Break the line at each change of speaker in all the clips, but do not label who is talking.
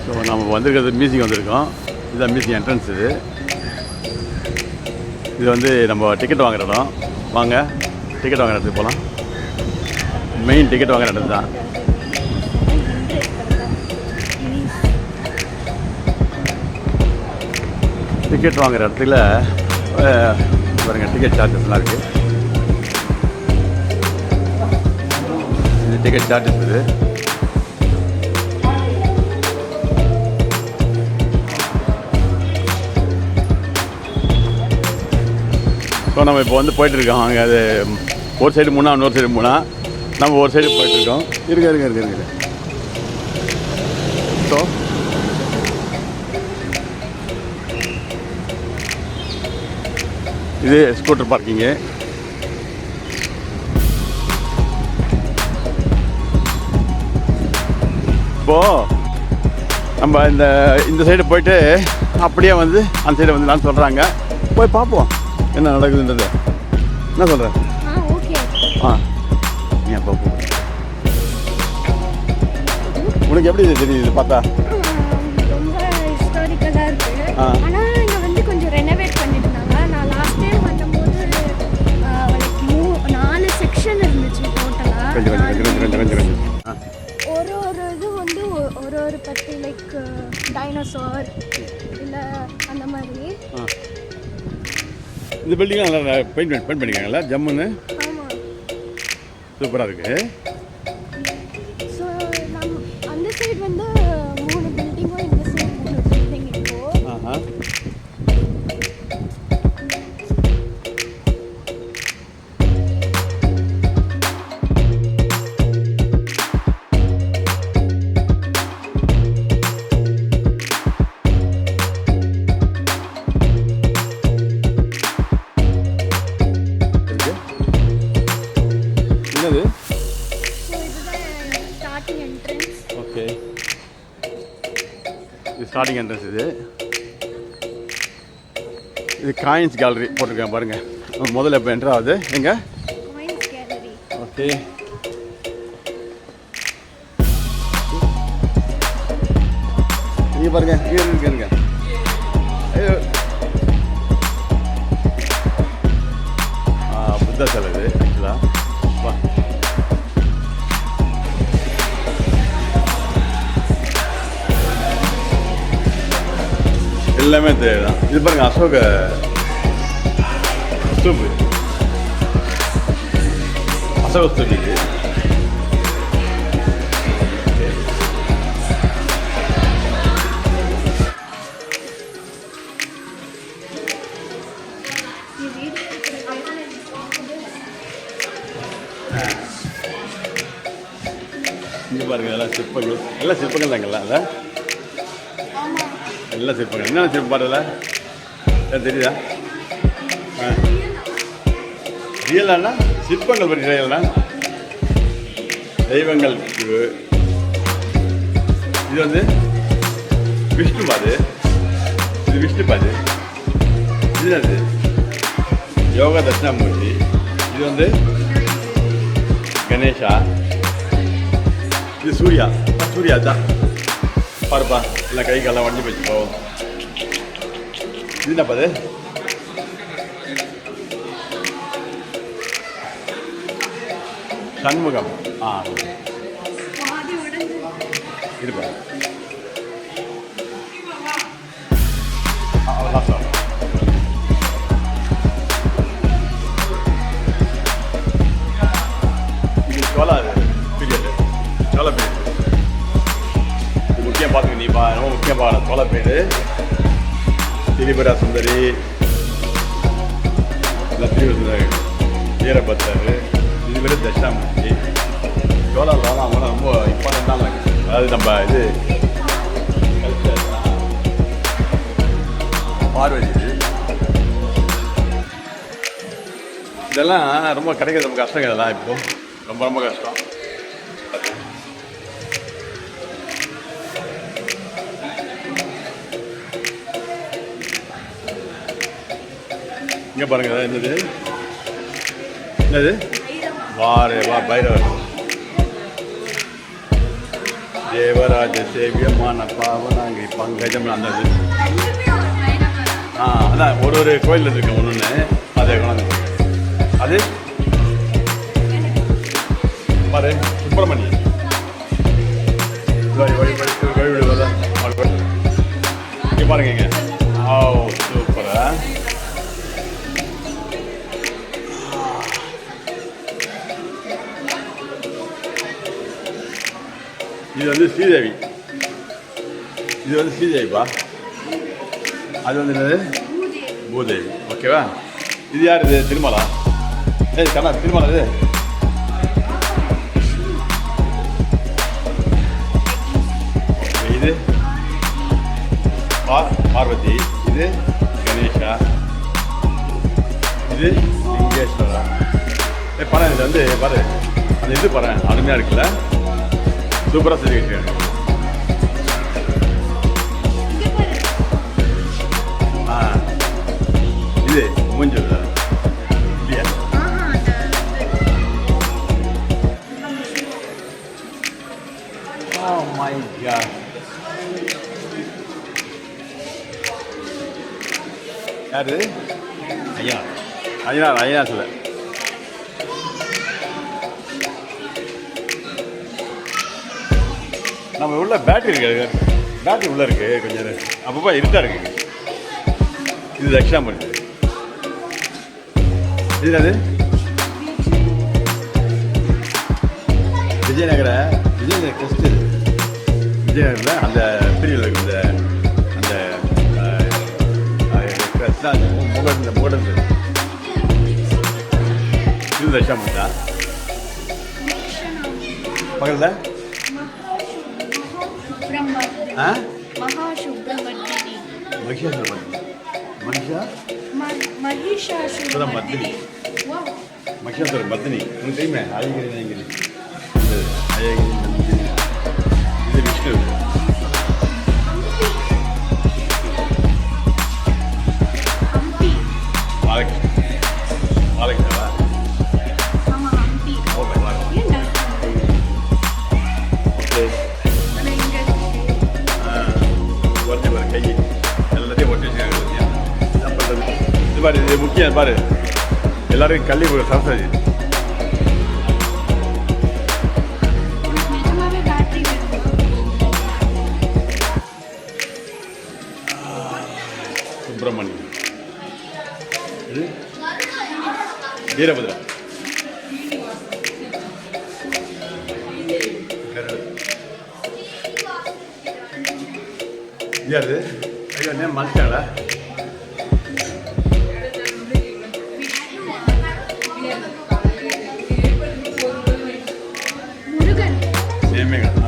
So நம்ம வந்திருக்கிறது museum வந்திருக்கோம். இதுதான் மியூசியம் என்ட்ரன்ஸ். இது வந்து நம்ம டிக்கெட் வாங்குற இடம். வாங்க டிக்கெட் வாங்குற இடத்துக்கு போகலாம். மெயின் டிக்கெட் வாங்குற இடம் தான். டிக்கெட் வாங்குற இடத்துல பாருங்கள் டிக்கெட் சார்ஜஸ்லாம் இருக்குது. இது டிக்கெட் சார்ஜஸ் இது. ஸோ நம்ம இப்போ வந்து போயிட்டுருக்கோம். அங்கே அது ஒரு சைடு மூணா இன்னொரு சைடு மூணா, நம்ம ஒரு சைடு போயிட்டுருக்கோம். இருங்க. ஸோ இது ஸ்கூட்டர் பார்க்கிங்கு. இப்போது நம்ம இந்த சைடு போயிட்டு அப்படியே வந்து அந்த சைடு வந்துடலான்னு சொல்கிறாங்க. போய் பார்ப்போம் என்ன நடக்குதுன்றது. என்ன சொல்கிறேன்? ஏன் பார்ப்போம். உனக்கு எப்படி இது தெரியுது பார்த்தா?
ரொம்ப ஹிஸ்டாரிக்கலாக இருக்குது. ஆனால் இங்கே வந்து கொஞ்சம் ரெனோவேட் பண்ணியிருந்தாங்க. நான் லாஸ்ட் டைம் வந்தபோது 4 செக்ஷன் இருந்துச்சு டோட்டலாக. ஒரு இது வந்து ஒரு பற்றி லைக் டைனோசார் இல்லை அந்த மாதிரி.
இந்த பில்டிங் நல்லா பெயிண்ட் பண்ணிக்காங்களா ஜம்முன்னு.
ஆமாம்,
சூப்பராக இருக்குது.
ஸோ அந்த சைடு வந்து 3 பில்டிங்கும், இந்த சைடு 3 பில்டிங் இப்போது.
என்னது?
ஸோ இதுதான் ஸ்டார்டிங் என்ட்ரன்ஸ்.
ஓகே, இது ஸ்டார்டிங் என்ட்ரன்ஸ். இது காயின்ஸ் கேலரி போட்டிருக்கேன் பாருங்கள். முதல்ல இப்போ என்ட்ரு ஆகுது. எங்கே?
Coins gallery.
ஓகே, இங்கே பாருங்க. இருங்க. ஐயோ, புத்தா சிலை இது ஆக்சுவலாக. எல்லாமே தேவைதான். இது பாருங்க, அசோக ஸ்தூபு. அசோக ஸ்தூபு இது. இங்கே பாருங்க, எல்லாம் சிற்பங்கள். எல்லாம் சிற்பங்கள் தாங்கல்ல. அதான் எல்லாம் சிற்பங்கள். என்னென்ன சிற்பம் பாருல தெரியுதா? ரியலானா சிற்பங்கள் பற்றி ரியல்னா தெய்வங்கள். இது வந்து விஷ்ணு பாது. இது விஷ்ணு பாது. இது அது யோகா தட்சிணாமூர்த்தி. இது வந்து கணேஷா. இது சூர்யா தான் பாருப்பா. எல்லாம் கை காலம் வண்டி வச்சுக்கோ. இது என்ன பாது? சண்முகம். இருப்பா. இது சோழா பீரியடு. சோழ பீரியட் இது முக்கியம். பார்த்துக்க நீ ரொம்ப முக்கியம் பார்க்கணும். சோழ பீரியடு. திரிபுரா சுந்தரி, வீரபத்தர், இது பேர் தட்சிணாமூர்த்தி. சோழாவில் அவங்க ரொம்ப இம்பார்ட்டண்ட்டான. அதாவது நம்ம இது கல்ச்சர் பார்வதி. இதெல்லாம் ரொம்ப கிடைக்கிறது ரொம்ப கஷ்டம். இதெல்லாம் இப்போ ரொம்ப கஷ்டம். இங்கே பாருங்க, என்னது வா பைரவர். தேவராஜ சேவியமான பாவனாங்கி பங்கஜம் அந்த இது அதான் ஒரு கோயில் இருக்கு ஒன்று அதை கொண்டாந்து அது பாரு சுப்பிரமணியம் இங்கே பாருங்க இங்கே ஓ சூப்பரா இது வந்து ஸ்ரீதேவி இது வந்து ஸ்ரீதேவிப்பா அது வந்து என்னது பூதேவி ஓகேவா இது யார் இது திருமலா கண்ணா திருமலா இது இது பார்வதி இது கணேஷா இது லிங்கேஸ்வரா படம் இது வந்து பாரு அந்த இது பாரு அருமையாக இருக்குல்ல சூப்பராக செஞ்சு வச்சுருக்காங்க இது மூஞ்சல் இல்லையா Oh my God. யாரு ஐயா ஐயா ஐயா சொல்ல நம்ம உள்ள பேட்டரி இருக்கு பேட்டரி உள்ள இருக்கு கொஞ்சம் அப்பப்போ இருட்டா இருக்கு இது தட்சிணாமூர்த்தி இது அது விஜயநகர டெஸ்ட் இது விஜயநகரில் அந்த பிரிவில் இருக்கு அந்த முகடு இது தட்சிணாமூர்த்தா பக்கத்தில் மகிஷாசுரமர்தினி மகிஷாசுரமர்தினி உங்களுக்கு தெரியுமே அழகிரி அழகிரி இது விஷ்ணு பாலகிருஷ்ணவா கை எல்லாத்தையும் ஒட்டி இது பாரு இது முக்கியம் பாரு எல்லாருக்கும் கல்வி சரஸ்வதி சுப்பிரமணியம் இது வீரபத்ரா யாரு ஐயோ என்ன மனுஷங்களா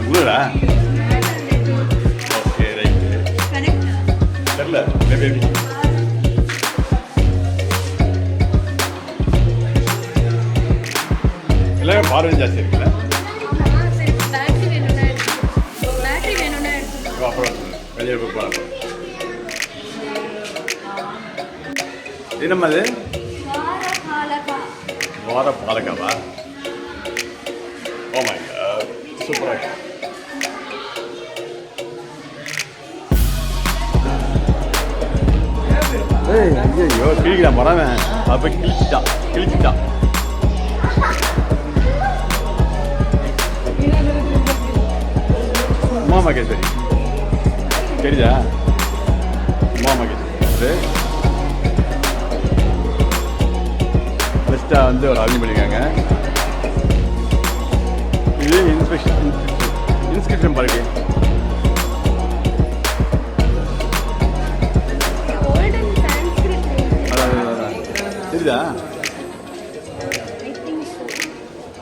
குருடா ஓகே ரைட்டு தெரியல பேபி எல்லாமே பார்வை ஜாஸ்தி இருக்குல்ல அப்புறம் வெளியே போய் போகலாம் என்னம்மா அது வார பாலக்காவா ஓ மை காட் சூப்பராக ஐயோ கிழிக்கிறான் மரவன் அப்போ கிழிச்சிட்டான் உமா மகேஸ்வரி தெரியுதா உமா மகேஸ்வரி பெஸ்ட்டாக வந்து ஒரு அறிவு பண்ணியிருக்காங்க இது இன்ஸ்கிரிப்ஷன் பாருங்க தெரியுதா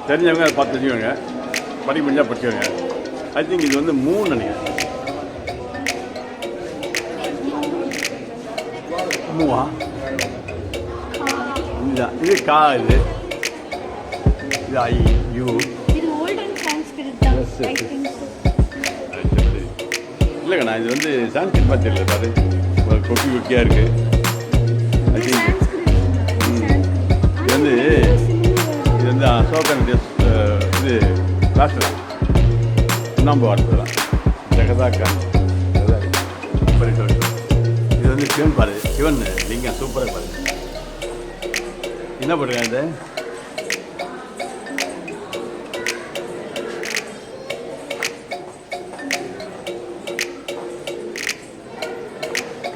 தெரிஞ்சவங்க அதை பார்த்து தெரிஞ்சுக்கோங்க படிக்க முடிஞ்சால் படிச்சுக்கோங்க ஐ திங்க் இது வந்து 3 நினைக்கிறேன் 3 இதுதான் இது கா இது ஐ யூ இல்லைங்கண்ணா இது வந்து சான்ஸ்கிரிட் மாதிரி தெரியல பாரு கொக்கி கொக்கியாக இருக்குது ஐ திங்க் இது வந்து அசோகன் இது பிளாஸ்டர் சுண்ணாம்பு வார்த்தை தான் ஜெகதாக்கா இது வந்து சிவன் பாரு, சிவன் லிங்கம் சூப்பராக பாரு. என்ன பண்ணுறேன் இது?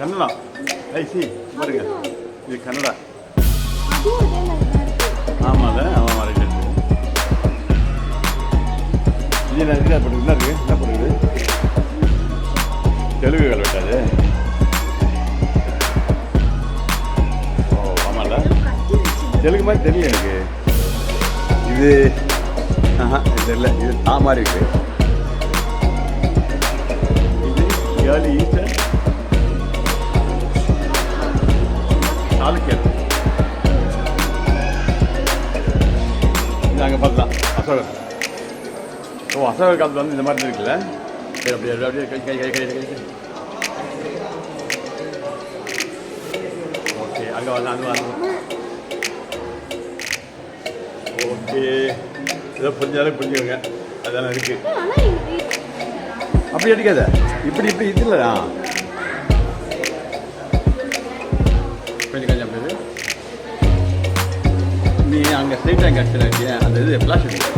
கன்னடா. ஐசி பாருங்க, இது கன்னடா. ஆமாம்ல, ஆமாம் ரைட். இது என்ன இருக்குது? அப்படி என்ன இருக்குது? என்ன பண்ணுறது? தெலுங்கு கல்வெட்டாது. ஓ ஆமாம்ல, தெலுங்கு மாதிரி தெரியல எனக்கு. இது இது இல்லை, இது மாதிரி இருக்கு. இது ஏர்லி ஈஸ்டர் சாளுக்கியர். இது அங்கே பார்த்துலாம் அசோகர். ஓ அசோகர் காலத்தில் வந்து இந்த மாதிரி இருக்குல்ல. சரி அப்படியே அப்படியே கை ஓகே, அங்கே வரலாம், அங்கே வரலாம். ஓகே, ஏதோ புரிஞ்சாலும் புரிஞ்சுக்கோங்க, அதெல்லாம் இருக்குது. அப்படி அடிக்காத, இப்படி இப்படி இது இல்லையா? கொஞ்சம் அப்படி நீ அங்கே ஸ்ட்ரைட்டாக அங்கே அடிச்சு அந்த இது ஃப்ளாஷ் இருக்கு.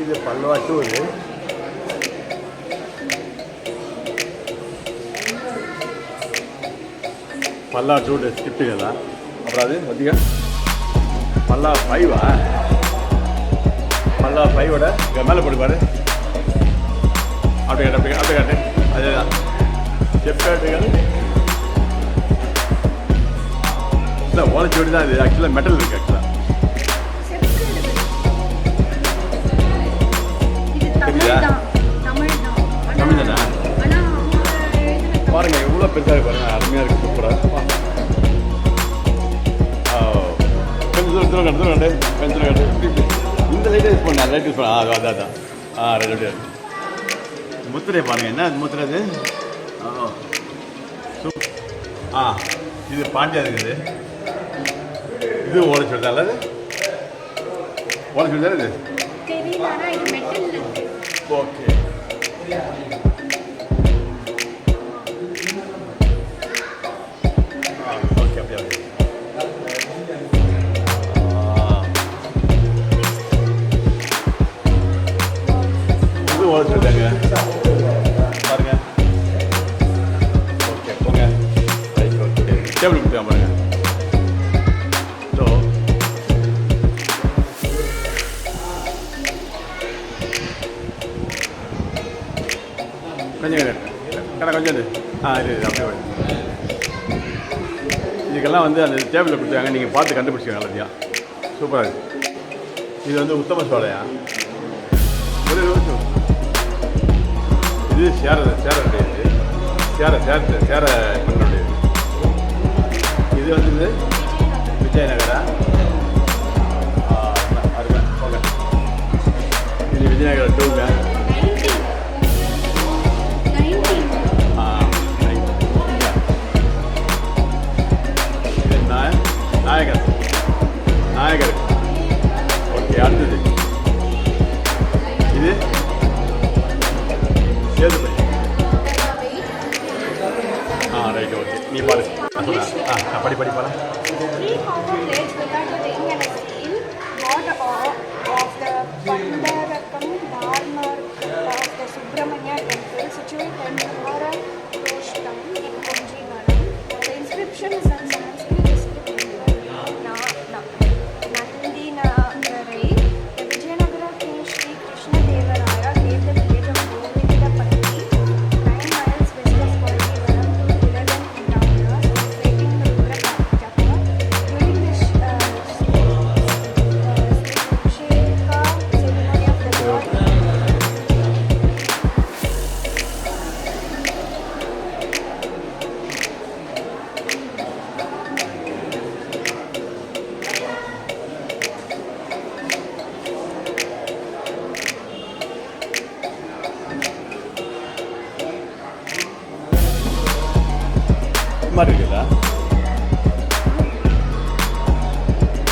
இது பல்லவாட்டூர். பல்லா 2 ஸ்கிப்டுங்களா? அப்புறம் அது அதிக பல்லா 5வா? பல்லா 5ஓட இங்கே மேலே போடுப்பாரு. அப்படி காட்டு, அப்படி காட்டு. அதுதான் ஸ்டெப்காட்டுகள். இல்லை ஓலைச்சுவடி தான் இது. ஆக்சுவலாக மெட்டல் இருக்குது. ஆக்சுவலாக தெரியுதா? தமிழ் தானே? பாருங்கள் எவ்வளோ பெருசாக இருக்கு பாருங்கள், அருமையாக இருக்குது, சூப்பராக. கொஞ்சம் தூரம் கட்டு, கொஞ்சம் கட்டு. இந்த லைட்டை யூஸ் பண்ண, லைட் யூஸ் பண்ண. அதான் ரெண்டு முத்திரை பாருங்கள். என்ன முத்திரை அது? இது பாண்டியா இருக்குது. இது ஓலைச்சுவடி தான். அல்லது ஓலைச்சுவடி தானே இது? ஓகே, ஓகே, அப்படியே இது ஓலைச்சுவடிங்க பாருங்க. ஓகே போங்க, ரைட். ஓகே, டேபிள் கொடுத்தா பாருங்க. ஸோ கொஞ்சம் கடை கொஞ்சம் இது அப்படியே இதுக்கெல்லாம் வந்து அந்த டேபிளில் கொடுத்தாங்க. நீங்கள் பார்த்து கண்டுபிடிச்சிக்கோங்க எல்லாத்தையும். சூப்பராக இருக்குது. இது வந்து உத்தம சோலையா? இது சேரனுடையது. சேர பெண்ணுடையது. இது வந்து இது விஜயநகரா? அருமை போங்க. இது விஜயநகரம் 2ங்க. நாயகர். ஓகே, அடுத்தது இது சேதுபதி. ரைட். ஓகே, நீ பாரு. படி பாரு.
Subramanya temple situated in Maharashtra in Konjivaram. The inscription is in Sanskrit. Nandi Nagarai
மாதிரி இருக்குல்ல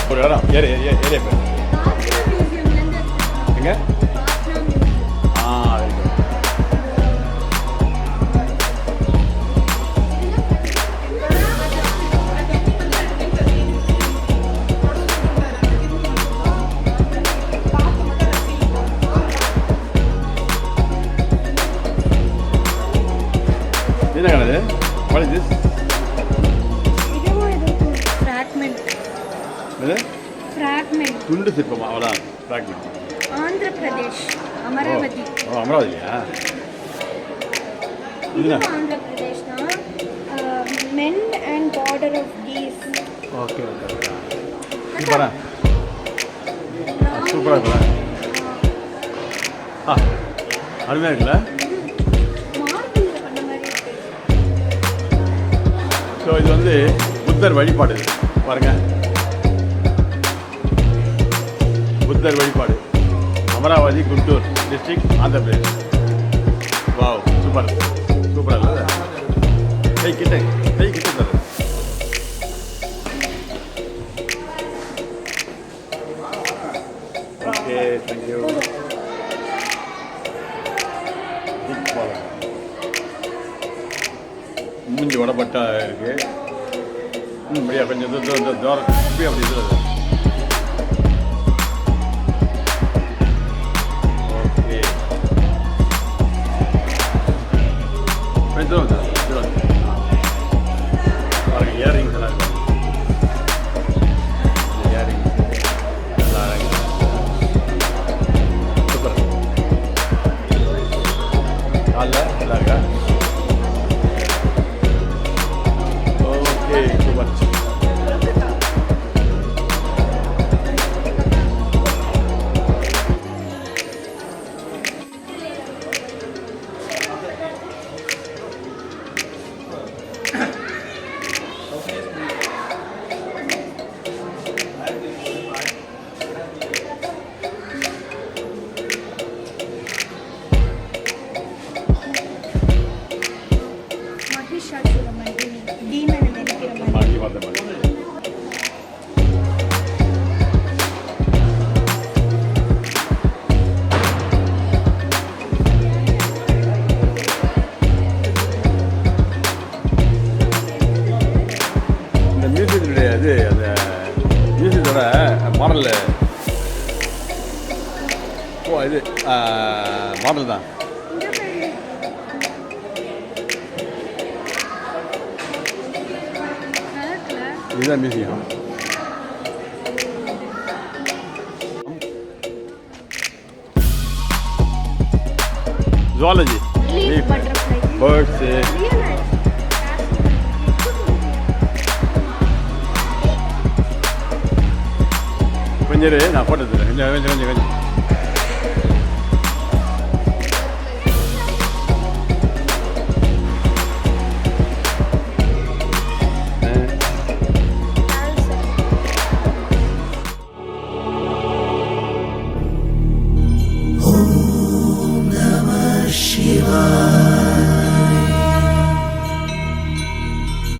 ஒரு இடம் ஏரியா பேர் எங்க ரைட் என்ன கணது what is this
ஃப்ராக்மெண்ட்
துண்டு சிற்பமா அவ்வளோதான் ஃப்ராக்மெண்ட்
ஆந்திர பிரதேஷ் அமராவதி
ஓ அமராவதியா இதுனா
ஆந்திர பிரதேஷ்னா men and border of keys
okay okay இது பாரு சூப்பராக இருக்குல்ல ஆ அருமையாக இருக்குல்ல
மார்பிளில் பண்ண மாதிரி இருக்கு
ஸோ இது வந்து புத்தர் வழிபாடு பாருங்க புத்தர் வழிபாடு Amaravati Guntur district Andhra Pradesh wow super சூப்பராக இல்லை கிட்ட தரு ஓகே தேங்க்யூ மூஞ்சி உடப்பட்டா இருக்கு அப்படியா கொஞ்சம் தூரம் அப்படி இது ஓகே தூரம் பாருங்க இயரிங்ஸ் எல்லாம் இருக்கு இயரிங்ஸ் நல்லா இருக்கு சூப்பர் காலில் நல்லா இருக்கா ஓகே சூப்பர்
மகிஷாசுரமர்தினி டீமனை நினைக்கிற மாதிரி
மாட்டி பார்த்த மாதிரி இந்த மியூசியத்துடைய இது அந்த மியூசியத்தோட மாடல் ஓ இது மாடல் தான்
இந்த சைடு கலர்ல
இதுதான் museum zoology
leaf butterfly
birds
real nice
கொஞ்சம் இரு, நான் போட்டு தரேன் கொஞ்சம் கொஞ்சம் கொஞ்சம் கொஞ்சம்